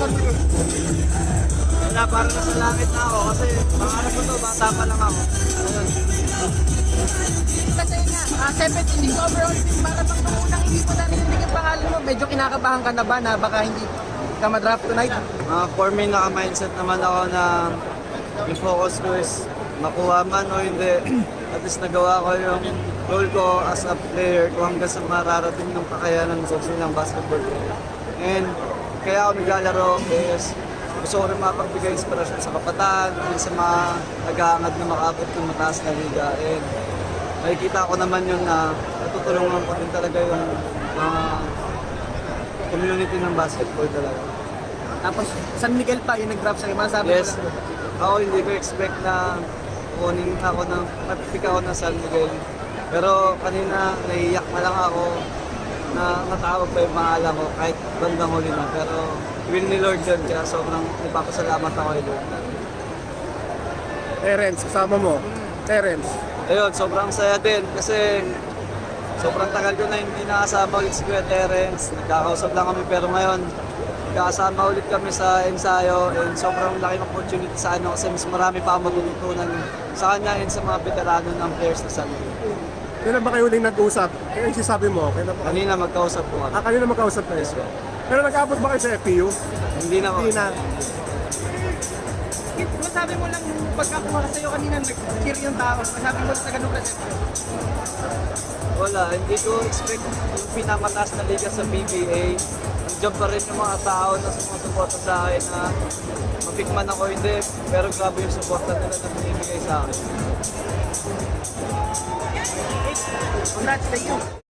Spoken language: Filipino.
San Miguel? Wala, parang nasa langit na ako kasi pangarap ko to, bata pa lang ako. Ayun. Kasi nga, 76 overall team, para bang nung unang hindi mo narinig yung pangalan mo, medyo kinakabahan ka na ba na baka hindi ka madraft tonight? For me, naka-mindset naman ako na yung focus ko is makuha man o hindi. At least nagawa ko yung role ko as a player kung hanggang sa mararating ng kakayanan sa ng basketball ko. And kaya ako naglalaro is gusto ko rin mapagbigay inspirasyon sa kabataan, sa mga nag-aangad na makaabot ng mataas na liga. And nakikita ko naman yun na natutulungan ko din talaga yung mga community ng basketball talaga. Tapos San Miguel pa yung nag-draft sa'yo, masabi Yes, ko lang. ako hindi ko expect na kunin ako ng matitik ako ng San Miguel. Pero kanina naiiyak na lang ako na natawag pa yung pangalan ko kahit bandang huli na. Pero will ni Lord yun, kaya sobrang nagpapasalamat ako kay Lord. Terence, kasama mo. Terence. Ayun, sobrang saya din kasi sobrang tagal ko na hindi nakasama ulit si Kuya Terence. Nagkakausap lang kami pero ngayon nagkakasama ulit kami sa ensayo and sobrang laking opportunity sa ano kasi mas marami pa akong matututunan sa kanya and sa mga veterano ng players na San Miguel. Kailan ba kayo uling nag-usap? Kaya yung sinasabi mo, kailan ba? Kanina magkausap ko kami. Kanina magkausap kayo. Yes, well. Pero nag-abot ba kayo sa FPU? Hindi na ako. Hindi na. Masabi mo lang yung pagkakuha ka sa'yo kanina, nag-cheer yung tao. Masabi mo sa ganun kasi. Wala, hindi ko expect yung pinamataas na liga sa PBA. Nandiyan pa rin yung mga tao na sumusuporta sa akin na mapikman ako hindi. Pero grabe yung suporta nila na binibigay sa akin. Congrats, thank you.